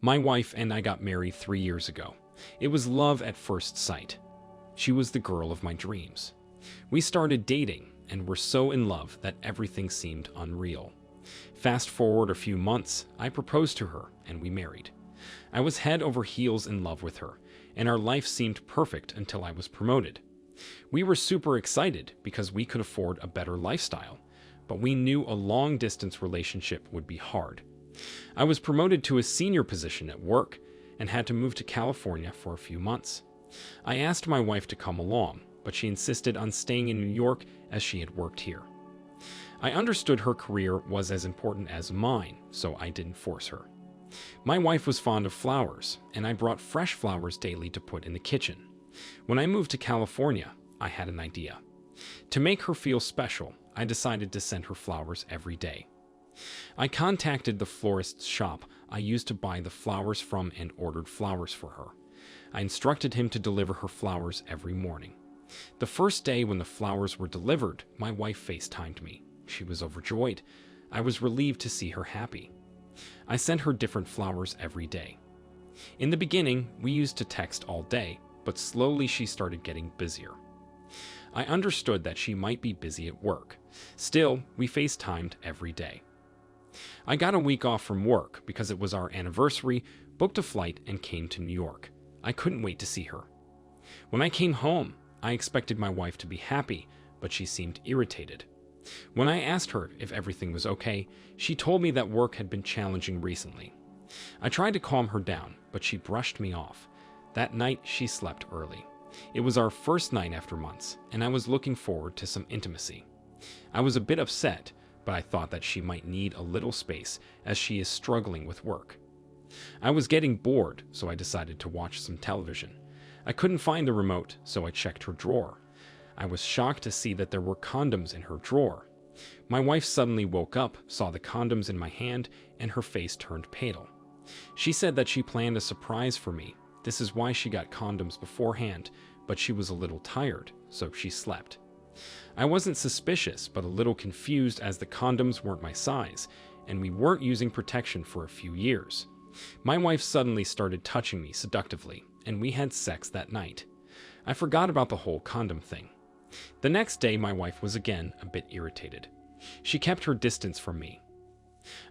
My wife and I got married 3 years ago. It was love at first sight. She was the girl of my dreams. We started dating and were so in love that everything seemed unreal. Fast forward a few months, I proposed to her and we married. I was head over heels in love with her, and our life seemed perfect until I was promoted. We were super excited because we could afford a better lifestyle, but we knew a long-distance relationship would be hard. I was promoted to a senior position at work and had to move to California for a few months. I asked my wife to come along, but she insisted on staying in New York as she had worked here. I understood her career was as important as mine, so I didn't force her. My wife was fond of flowers, and I brought fresh flowers daily to put in the kitchen. When I moved to California, I had an idea. To make her feel special, I decided to send her flowers every day. I contacted the florist's shop I used to buy the flowers from and ordered flowers for her. I instructed him to deliver her flowers every morning. The first day when the flowers were delivered, my wife FaceTimed me. She was overjoyed. I was relieved to see her happy. I sent her different flowers every day. In the beginning, we used to text all day, but slowly she started getting busier. I understood that she might be busy at work. Still, we FaceTimed every day. I got a week off from work because it was our anniversary, booked a flight, and came to New York. I couldn't wait to see her. When I came home, I expected my wife to be happy, but she seemed irritated. When I asked her if everything was okay, she told me that work had been challenging recently. I tried to calm her down, but she brushed me off. That night, she slept early. It was our first night after months, and I was looking forward to some intimacy. I was a bit upset, but I thought that she might need a little space as she is struggling with work. I was getting bored, so I decided to watch some television. I couldn't find the remote, so I checked her drawer. I was shocked to see that there were condoms in her drawer. My wife suddenly woke up, saw the condoms in my hand, and her face turned pale. She said that she planned a surprise for me. This is why she got condoms beforehand, but she was a little tired, so she slept. I wasn't suspicious, but a little confused as the condoms weren't my size, and we weren't using protection for a few years. My wife suddenly started touching me seductively, and we had sex that night. I forgot about the whole condom thing. The next day, my wife was again a bit irritated. She kept her distance from me.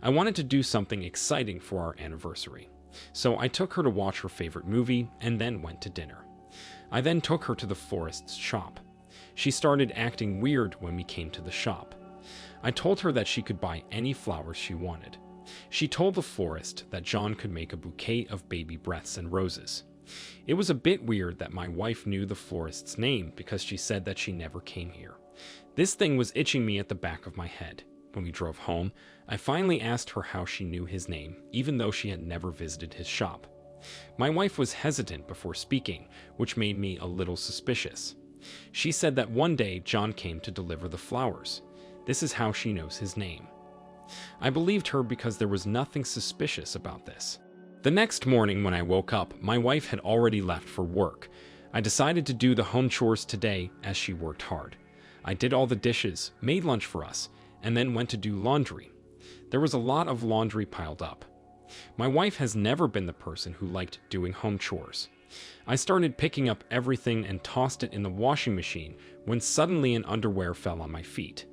I wanted to do something exciting for our anniversary, so I took her to watch her favorite movie and then went to dinner. I then took her to the florist's shop. She started acting weird when we came to the shop. I told her that she could buy any flowers she wanted. She told the florist that John could make a bouquet of baby breaths and roses. It was a bit weird that my wife knew the florist's name because she said that she never came here. This thing was itching me at the back of my head. When we drove home, I finally asked her how she knew his name, even though she had never visited his shop. My wife was hesitant before speaking, which made me a little suspicious. She said that one day John came to deliver the flowers. This is how she knows his name. I believed her because there was nothing suspicious about this. The next morning when I woke up, my wife had already left for work. I decided to do the home chores today as she worked hard. I did all the dishes, made lunch for us, and then went to do laundry. There was a lot of laundry piled up. My wife has never been the person who liked doing home chores. I started picking up everything and tossed it in the washing machine when suddenly an underwear fell on my feet.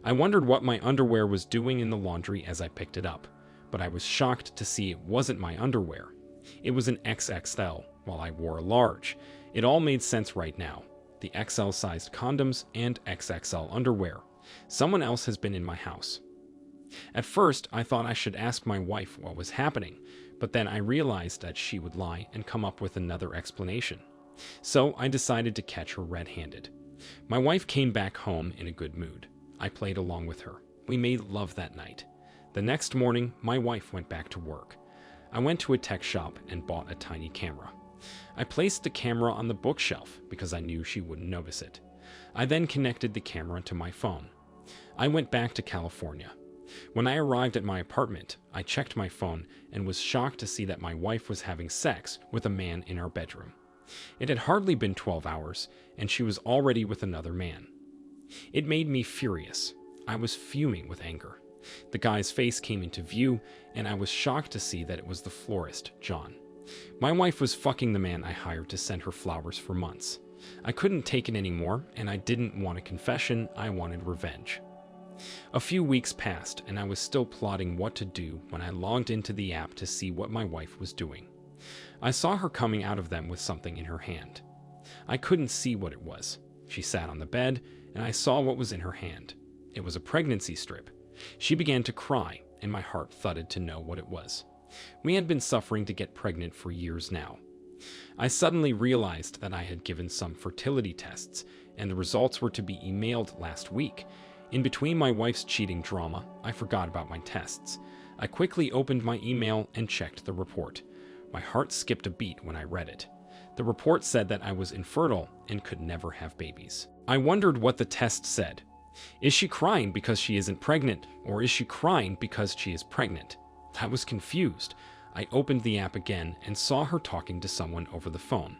I wondered what my underwear was doing in the laundry as I picked it up, but I was shocked to see it wasn't my underwear. It was an XXL, while I wore a large. It all made sense right now. The XL-sized condoms and XXL underwear. Someone else has been in my house. At first, I thought I should ask my wife what was happening, but then I realized that she would lie and come up with another explanation. So I decided to catch her red-handed. My wife came back home in a good mood. I played along with her. We made love that night. The next morning, my wife went back to work. I went to a tech shop and bought a tiny camera. I placed the camera on the bookshelf because I knew she wouldn't notice it. I then connected the camera to my phone. I went back to California. When I arrived at my apartment, I checked my phone and was shocked to see that my wife was having sex with a man in our bedroom. It had hardly been 12 hours, and she was already with another man. It made me furious. I was fuming with anger. The guy's face came into view, and I was shocked to see that it was the florist, John. My wife was fucking the man I hired to send her flowers for months. I couldn't take it anymore, and I didn't want a confession, I wanted revenge. A few weeks passed, and I was still plotting what to do when I logged into the app to see what my wife was doing. I saw her coming out of them with something in her hand. I couldn't see what it was. She sat on the bed, and I saw what was in her hand. It was a pregnancy strip. She began to cry, and my heart thudded to know what it was. We had been suffering to get pregnant for years now. I suddenly realized that I had given some fertility tests, and the results were to be emailed last week. In between my wife's cheating drama, I forgot about my tests. I quickly opened my email and checked the report. My heart skipped a beat when I read it. The report said that I was infertile and could never have babies. I wondered what the test said. Is she crying because she isn't pregnant, or is she crying because she is pregnant? I was confused. I opened the app again and saw her talking to someone over the phone.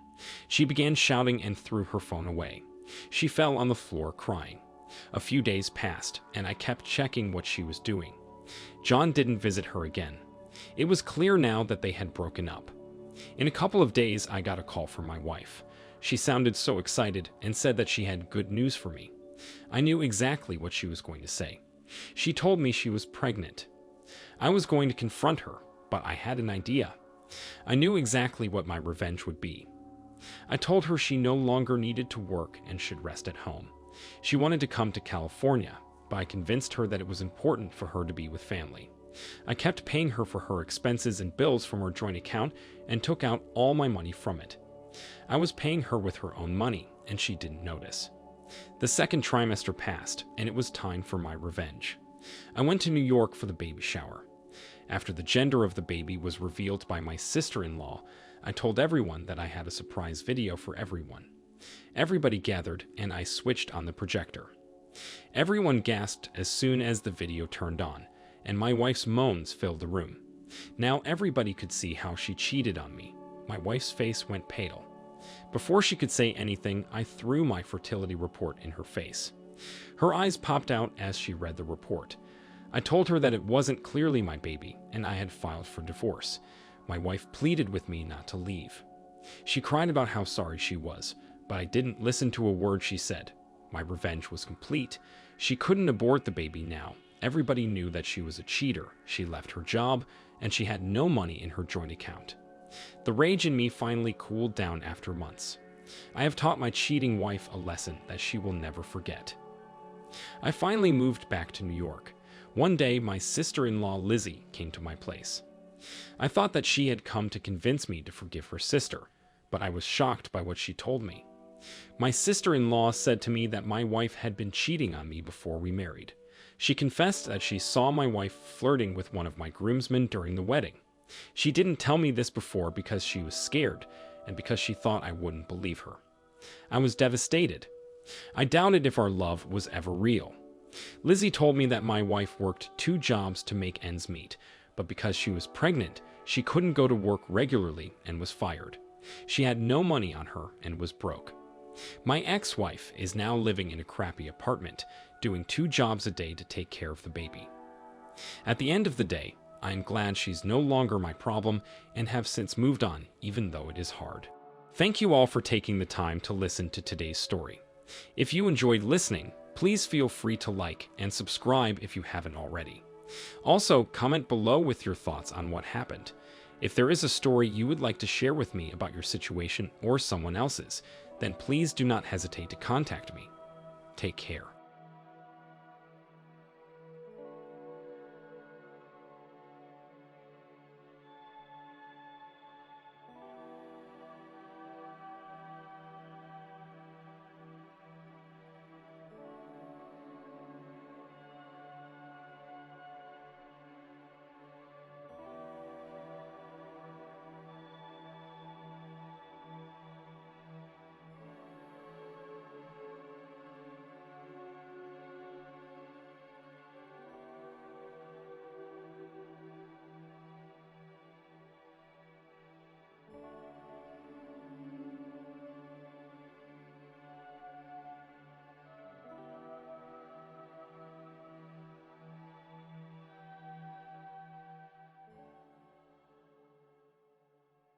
She began shouting and threw her phone away. She fell on the floor crying. A few days passed, and I kept checking what she was doing. John didn't visit her again. It was clear now that they had broken up. In a couple of days, I got a call from my wife. She sounded so excited and said that she had good news for me. I knew exactly what she was going to say. She told me she was pregnant. I was going to confront her, but I had an idea. I knew exactly what my revenge would be. I told her she no longer needed to work and should rest at home. She wanted to come to California, but I convinced her that it was important for her to be with family. I kept paying her for her expenses and bills from our joint account and took out all my money from it. I was paying her with her own money, and she didn't notice. The second trimester passed, and it was time for my revenge. I went to New York for the baby shower. After the gender of the baby was revealed by my sister-in-law, I told everyone that I had a surprise video for everyone. Everybody gathered, and I switched on the projector. Everyone gasped as soon as the video turned on, and my wife's moans filled the room. Now everybody could see how she cheated on me. My wife's face went pale. Before she could say anything, I threw my fertility report in her face. Her eyes popped out as she read the report. I told her that it wasn't clearly my baby, and I had filed for divorce. My wife pleaded with me not to leave. She cried about how sorry she was, but I didn't listen to a word she said. My revenge was complete. She couldn't abort the baby now. Everybody knew that she was a cheater. She left her job, and she had no money in her joint account. The rage in me finally cooled down after months. I have taught my cheating wife a lesson that she will never forget. I finally moved back to New York. One day, my sister-in-law Lizzie came to my place. I thought that she had come to convince me to forgive her sister, but I was shocked by what she told me. My sister-in-law said to me that my wife had been cheating on me before we married. She confessed that she saw my wife flirting with one of my groomsmen during the wedding. She didn't tell me this before because she was scared and because she thought I wouldn't believe her. I was devastated. I doubted if our love was ever real. Lizzie told me that my wife worked 2 jobs to make ends meet, but because she was pregnant, she couldn't go to work regularly and was fired. She had no money on her and was broke. My ex-wife is now living in a crappy apartment, doing 2 jobs a day to take care of the baby. At the end of the day, I am glad she's no longer my problem and have since moved on, even though it is hard. Thank you all for taking the time to listen to today's story. If you enjoyed listening, please feel free to like and subscribe if you haven't already. Also, comment below with your thoughts on what happened. If there is a story you would like to share with me about your situation or someone else's, then please do not hesitate to contact me. Take care.